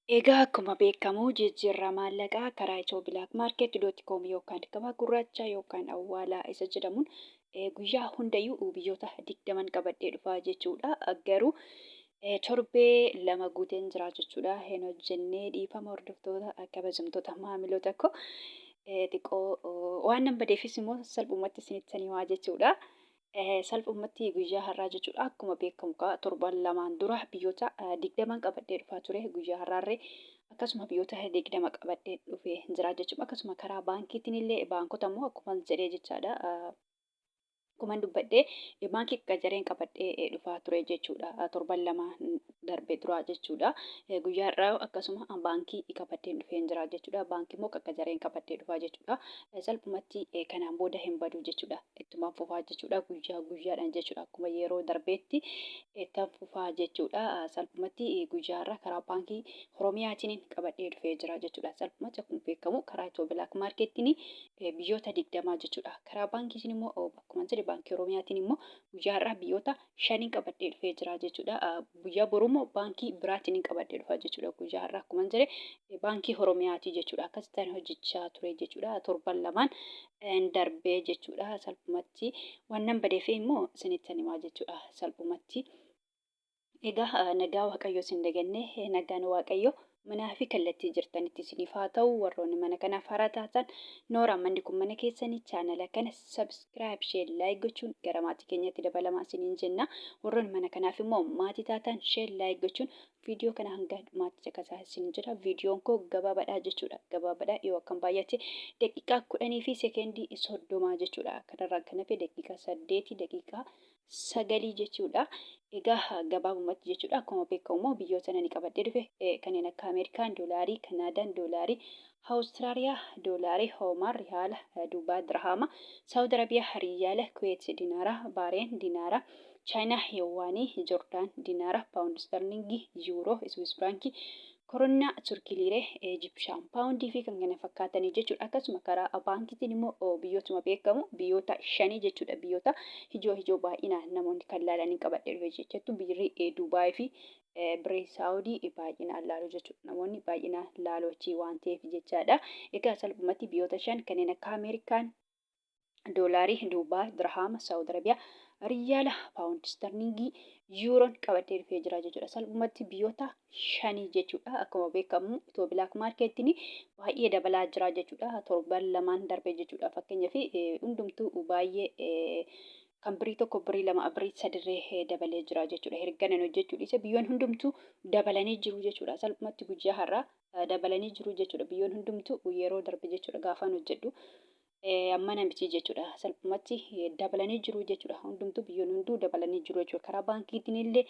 Egaa akkuma beekamu jijjiirraa maallaqaa karaa ethio.com yookaan gabaa gurraachaa yookaan awwaalaa isa jedhamuun guyyaa hundayyuu biyyoota 20 qabadhee dhufaa jechuudha. Garuu torbee lama guuteen jira jechuudha. Hin hojjennee dhiifama hordoftoota kabajamtoota maamiloota koo xiqqoo waan nan badeefis immoo salphumatti isinitti himaa jechuudha. Salphumatti guyyaa har'aa jechuudha. Akkuma beekamu torban lamaan dura biyyoota 20 qabadhee dhufaa ture. Guyyaa har'aarree akkasuma biyyoota 20 qabadhee dhufee jira jechuudha. Akkasuma karaa baankiitiin illee baankota immoo akkuma jedhee jechaadha. Akkuma dubbadhee baankii qacareen qabadhee dhufaa ture jechuudha. Torban lama darbee dura jechuudha. Guyyaa har'aa akkasuma baankii qabadhee dhufee jira jechuudha. Baankii immoo qacareen qabadhee dhufaa jechuudha. Salphumatti kanaan booda hin badu jechuudha. Ittumaan fufaa jechuudha. Guyyaa guyyaadhaan jechuudha. Akkuma yeroo darbeetti ittaan fufaa jechuudha. Salphumatti guyyaa har'aa karaa baankii Oromiyaatiin qabadhee dhufee jira jechuudha. Salphumatti akkuma beekamu karaa ethio.com biyyoota 20 jechuudha. Karaa baankiitiin immoo akkuma jedhe baankii Oromiyaatiin immoo guyyaa har'aa biyyoota 5 qabadhee dhufee jira jechuudha. Guyyaa boruu immoo baankii biraatiin qabadhee dhufaa jechuudha. Guyyaa har'aa akkuma jedhe baankii Oromiyaatii jechuudha. Akkasitti hojjechaa ture jechuudha. Torban lamaan darbee jechuudha. Salphumatti waan nan badeefee immoo isinitti himaa jechuudha. Salphumatti egaa nagaa waaqayyoo isin daganne nagaan waaqayyoo manaa fi kallattii jirtanitti isiniif haa ta'u. Warroonni mana kanaaf haaraa taatan noora manni kun mana keessanii chaanala kana subscribe share like gochuun gara maatii keenyatti dabalamaa isiniin jenna. Warroonni mana kanaaf immoo maatii taatan share like gochuun viidiyoo kana hanga dhumaatti caqasaa isiniin jedha. Viidiyoon koo gabaabaadha jechuudha. Gabaabaadha yoo akkam baay'ate daqiiqaa 10 fi seekendii 30 jechuudha. Kanarraa kan hafe daqiiqaa 8 daqiiqaa 9 jechuudha. Egaa gabaabumatti jechuudha. Akkuma beekamu biyyoota nani qabadhee dhufe kanneen akka Ameerikaan doolaarii, Kanaadaan doolaarii, Awustiraaliyaa doolaarii, Hoomaan riyaala, Duubaa dirhama, Saawud Arabiyaa riyaala, Kuweet dinaara, Baareen dinaara, Chaayinaa yuwaanii, Joordaan dinaara, Paawundi sterlingii, Yuuroo, Swiss firankii, Koronnaa, Turkii liiree, Ijipshaan paawundii fi kan kana fakkaatanii jechuudha. Akkasuma karaa baankiitiin immoo biyyootuma beekamu biyyoota 5 jechuudha. Biyyoota ijoo baay'inaan namoonni kan laalanii qabadhee dhufe jechuudha. Biyyi Duubaay fi birrii Saawudii baay'inaan laalu jechuudha. Namoonni baay'inaan laaloochii waan ta'eef jechaadha. Egaa salphumatti biyyoota 5 kanneen akka Ameerikaan doolaarii, Duubaa dirhama, Saawud Arabiyaa riyaala, Paawundi sterlingii, Yuuroon qabadhee dhufee jira jechuudha. Salphumatti biyyoota 5 jechuudha. Akkuma beekamu ethio.com baay'ee dabalaa jira jechuudha. Torban lamaan darbee jechuudha. Fakkeenyaaf hundumtuu baay'ee kan birrii tokko birrii lama birrii sadirree dabalee jira jechuudha. Erga nan hojjechuu dhiise biyyoon hundumtuu dabalanii jiru jechuudha. Salphumatti guyyaa har'aa dabalanii jiru jechuudha. Biyyoon hundumtuu yeroo darbe jechuudha gaafaan hojjedhu. Amma namichi jechuudha. Salphumatti dabalanii jiru jechuudha. Hundumtuu biyyoon hunduu dabalanii jiru jechuudha. Karaa baankiitiin illee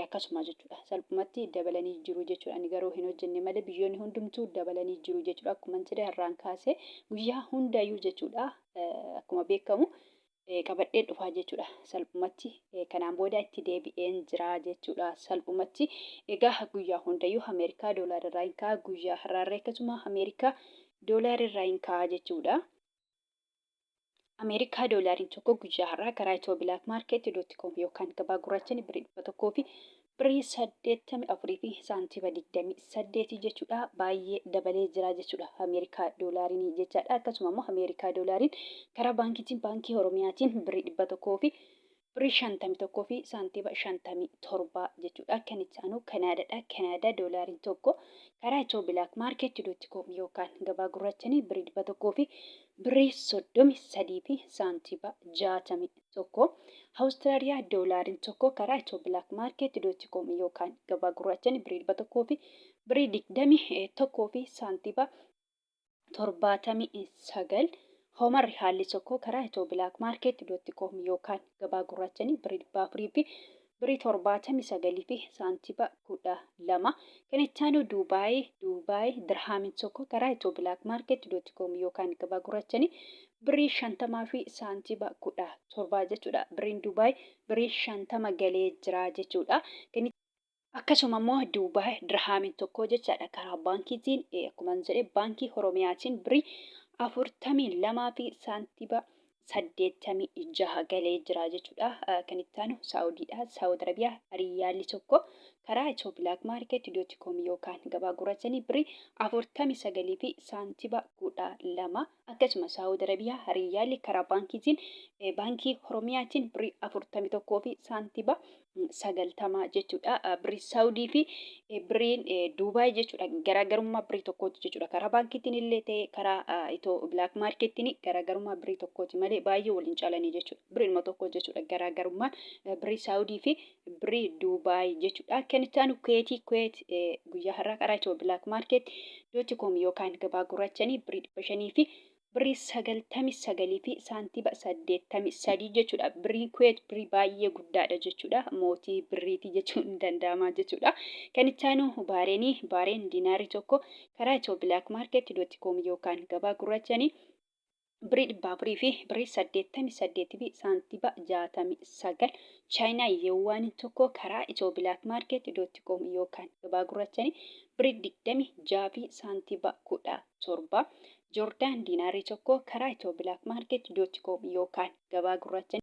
akkasuma jechuudha. Salphumatti dabalanii jiru jechuudha. Ani garuu hin hojjenne malee biyyoonni hundumtuu dabalanii jiru jechuudha. Akkuma jedhe har'aan kaasee guyyaa hundayyuu jechuudha. Akkuma beekamu qabadhee dhufaa jechuudha. Salphumatti kanaan booda itti deebi'een jira jechuudha. Salphumatti egaa guyyaa hundayyuu Ameerikaa doolaararraa hin ka'a. Guyyaa har'aarree akkasuma Ameerikaa doolaararraa hin ka'a jechuudha. Ameerikaa doolaariin tokko guyyaa har'aa karaa ethio.com yookaan gabaa gurraachaan birrii 100 fi birrii 84 fi saantiima 28 jechuudha. Baay'ee dabalee jira jechuudha. Ameerikaa doolaariin jechaadha. Akkasuma immoo Ameerikaa doolaariin karaa baankiitiin baankii Oromiyaatiin birrii 100 fi birrii 51 fi saantiima 57 jechuudha. Kan itti aanu Kanaadaadha. Kanaadaa doolaariin tokko karaa ethio.com yookaan gabaa gurraachaan birrii 100 fi birrii 33 fi saantiima 61. Awustiraaliyaa doolaariin tokko karaa ethio.com yookaan gabaa gurraachaan birrii 100 fi birrii 21 fi saantiima 79. Hoomaan riyaalli tokko karaa ethio.com yookaan gabaa gurraachaan birrii 400 fi birrii 79 fi saantiima 12. Kan itti aanu Duubaay dirhaamiin tokko karaa ethio.com yookaan gabaa gurraachaan birrii 50 fi saantiima 17 jechuudha. Birriin Duubaay birrii 50 galee jira jechuudha. Akkasuma immoo Duubaay dirhaamiin tokko jechaadha. Karaa baankiitiin akkuma jedhe baankii Oromiyaatiin birrii 42 fi saantiima 86 galee jira jechuudha. Kan itti aanu Saawudiidha. Saawud Arabiyaa riyaalli tokko karaa Itiyoo Bilaak Maarkeet.com yookaan gabaa gurraachanii birrii 49 fi saantiba 12 akkasumas Saawud Arabiyaa Riyaali karaa baankiitiin baankii Oromiyaatiin birrii 41 fi saantiba 90 jechuudha. Birrii Saawudii fi birriin Duubaay jechuudha. Garaagarummaa birrii tokkooti jechuudha. Karaa baankiitiin illee ta'e karaa Itiyoo Bilaak Maarkeettiin garaagarummaa birrii tokkooti malee baay'ee waliin caalanii jechuudha. Birriin tokko jechuudha. Garaagarummaan birrii Saawudii fi birrii Duubaay jechuudha. Kan itti aanu Kuweet guyyaa har'aa karaa Itiyoo Bilaak Maarkeet.com yookaan gabaa gurraachanii birrii 500 fi birrii 99 fi saantiba 83 jechuudha. Birrii Kuweet birrii baay'ee guddaadha jechuudha. Mootii birriitii jechuun ni danda'ama jechuudha. Kan itti aanu Baareen diinaarii tokko karaa Itiyoo Bilaak Maarkeet.com yookaan gabaa gurraachanii birrii 400 fi birrii 88 fi saantiba 69 Chaayinaa Yeewwaan tokko karaa Itiyoo Bilaak Maarkeet.com yookaan gabaa gurraachanii birrii 26 fi saantiba 17 Joordaan diinaarii tokko karaa Itiyoo Bilaak Maarkeet.com yookaan gabaa gurraachanii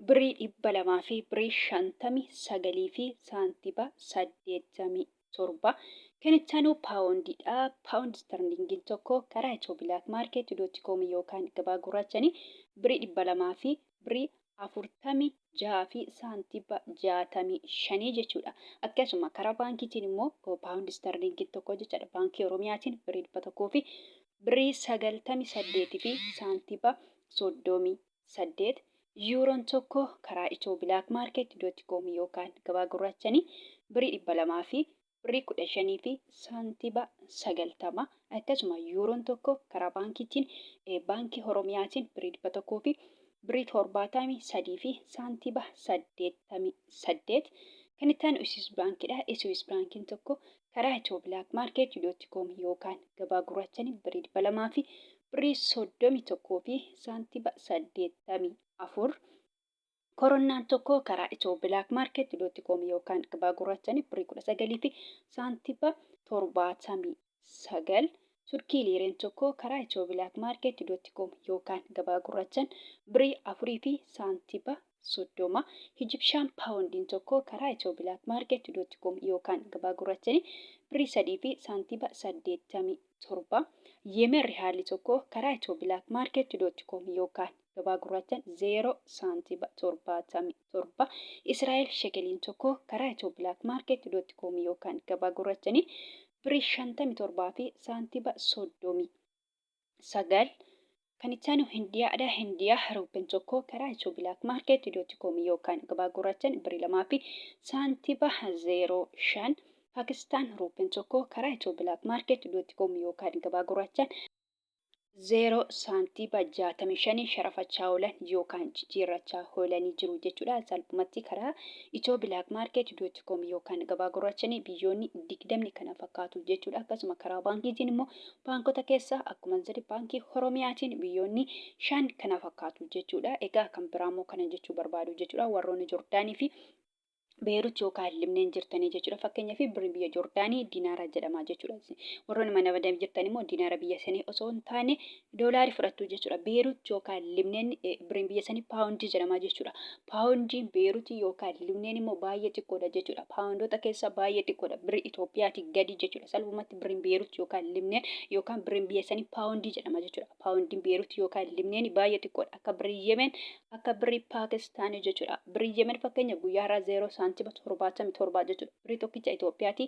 birrii 200 fi birrii 59 fi saantiba 87 kan itti aanu paawundiidha. Paawundi sterlingiin tokko karaa Itiyoo Bilaak Maarkeet.com yookaan gabaa gurraachanii birrii 200 fi birrii 46 fi saantiba 65 jechuudha. Akkasuma karaa baankiitiin immoo paawundi sterlingiin tokko jechuudha. Baankii Oromiyaatiin birrii 100 fi birrii 98 fi saantiba 38 yuuroon tokko karaa Itiyoo Bilaak Maarkeet.com yookaan gabaa gurraachanii birrii 200 fi birrii 15 fi saantiba 90 akkasuma yuuroon tokko karaa baankiitiin baankii Oromiyaatiin birrii 100 fi birrii 73 fi saantiba 88 kan itti aanu Swiss baankiidha. Swiss baankiin tokko karaa Itiyoo Bilaak Maarkeet.com yookaan gabaa gurraachanii birrii 200 fi birrii 31 fi saantiba 84 koronnaan tokko karaa Itiyoo Bilaak Maarkeet.com yookaan gabaa gurraachanii birrii 19 fi saantiba 79 Turkii liireen tokko karaa Itiyoo Bilaak Maarkeet.com yookaan gabaa gurraachan birrii 4 fi saantiba 30 Hijibshaan paawundiin tokko karaa Itiyoo Bilaak Maarkeet.com yookaan gabaa gurraachanii birrii 3 fi saantiba 87 Yemen rihaalli tokko karaa Itiyoo Bilaak Maarkeet.com yookaan gabaa gurraachan 0 saantiba 77 Israa'el shekeliin tokko karaa Itiyoo Bilaak Maarkeet.com yookaan gabaa gurraachanii birrii 57 fi saantiba 39 kan itti aanu Hindiyaadha. Hindiyaa ruupeen tokko karaa Itiyoo Bilaak Maarkeet.com yookaan gabaa gurraachan birrii 2 fi saantiba 05 Paakistaan ruupeen tokko karaa Itiyoo Bilaak Maarkeet.com yookaan gabaa gurraachan 0 saantiba 65 sharafachaa oolan yookaan jijjiirrachaa oolanii jiru jechuudha. Salphumatti karaa Itiyoo Bilaak Maarkeet.com yookaan gabaa gurraachanii biyyoonni 20 kana fakkaatu jechuudha. Akkasuma karaa baankiitiin immoo baankota keessaa akkuma jedhe baankii Oromiyaatiin biyyoonni 5 kana fakkaatu jechuudha. Egaa kan biraa immoo kana jechuu barbaadu jechuudha. Warroonni Joordaanii fi Beerut yookaan Libneen jirtanii jechuudha. Fakkeenyaaf birriin biyya Joordaanii diinaara jedhama jechuudha. Warroonni mana badanii jirtan immoo diinaara biyya sanii osoo hin taane doolaarii fudhattu jechuudha. Beerut yookaan Libneen birriin biyya sanii paawundii jedhama jechuudha. Paawundiin Beerut yookaan Libneen immoo baay'ee xiqqoodha jechuudha. Paawundoota keessa baay'ee xiqqoodha. Birrii Itoophiyaati gadi jechuudha. Salphumatti birriin Beerut yookaan Libneen yookaan birriin biyya sanii paawundii jedhama jechuudha. Paawundiin Beerut yookaan Libneen baay'ee xiqqoodha. Akka birrii Yemen akka birrii Paakistaanii jechuudha. Birrii Yemen fakkeenya guyyaa irraa 0 saantiba 77 jechuudha. Birrii tokkicha Itoophiyaati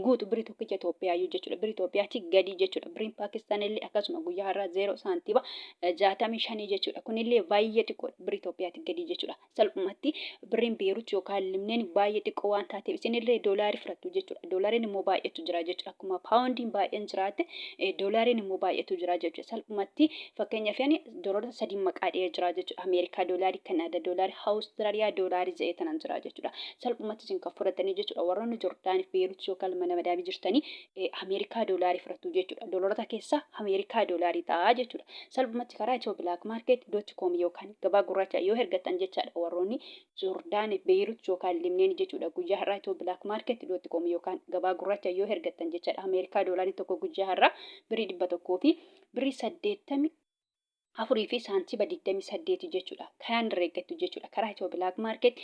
guutu birrii tokkicha Itoophiyaayyuu jechuudha. Birrii Itoophiyaati gadi jechuudha. Birriin Paakistaan illee akkasuma guyyaa irraa 0 saantiba 65 jechuudha. Kunillee baay'ee xiqqoodha. Birrii Itoophiyaati gadi jechuudha. Salphumatti birriin Beerut yookaan Libneen baay'ee xiqqoo waan taateef isinillee doolaarii fudhattu jechuudha. Doolaariin immoo baay'eetu jira jechuudha. Akkuma paawundiin baay'een jiraate doolaariin immoo baay'eetu jira jechuudha. Salphumatti fakkeenyaaf doolaara 3 maqaa dhiyee jira jechuudha. Ameerikaa doolaarii, Kanaadaa doolaarii, Awustiraaliyaa doolaarii jedhee tanan jira jechuudha. Salphumatti isin kan fudhatanii jechuudha. Warroonni Joordaaniif Beerut yookaan mana madaamii jirtanii Ameerikaa doolaarii fudhattu jechuudha. Doolaarota keessa Ameerikaa doolaarii ta'a jechuudha. Salphumatti karaa Itiyoo Bilaak Maarkeet.com yookaan gabaa gurraacha yoo ergattan jechaadha. Warroonni Joordaaniif Beerut yookaan Libneen jechuudha. Guyyaa har'aa Itiyoo Bilaak Maarkeet.com yookaan gabaa gurraacha yoo ergattan jechaadha. Ameerikaa doolaarii tokko guyyaa har'aa birrii 100 fi birrii 80 afurii fi saantiba 28 jechuudha. Kanaan herreeggattu jechuudha. Karaa Itiyoo Bilaak Maarket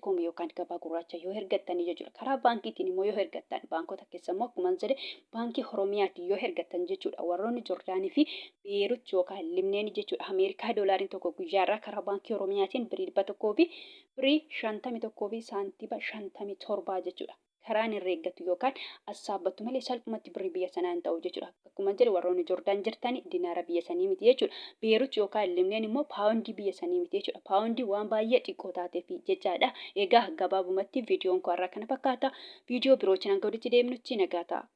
.com yookaan gabaa gurraacha yoo hergattanii jechuudha. Karaa baankiitiin immoo yoo hergattan baankota keessa immoo akkuma jedhe baankii Oromiyaatiin yoo hergattan jechuudha. Warroonni Joordaanii fi Beerut yookaan Limneen jechuudha. Ameerikaa doolaariin tokko guyyaarraa karaa baankii Oromiyaatiin birii 100 fi birii 51 fi saantiba 57 jechuudha. Karaan herreeggatu yookaan assaabattu malee salphumatti birii biyya sanaa hin ta'u jechuudha. Akkuma jedhe warroonni Joordaan jirtanii dinaara biyya sanii miti jechuudha. Beerut yookaan Limneen immoo paawundii biyya sanii miti jechuudha. Paawundii waan baay'ee xiqqoo taateef jechaadha. Egaa gabaabumatti viidiyoon koo har'aa kana fakkaata. Viidiyoo birootiin hanga walitti deemnutti nagaa ta'a.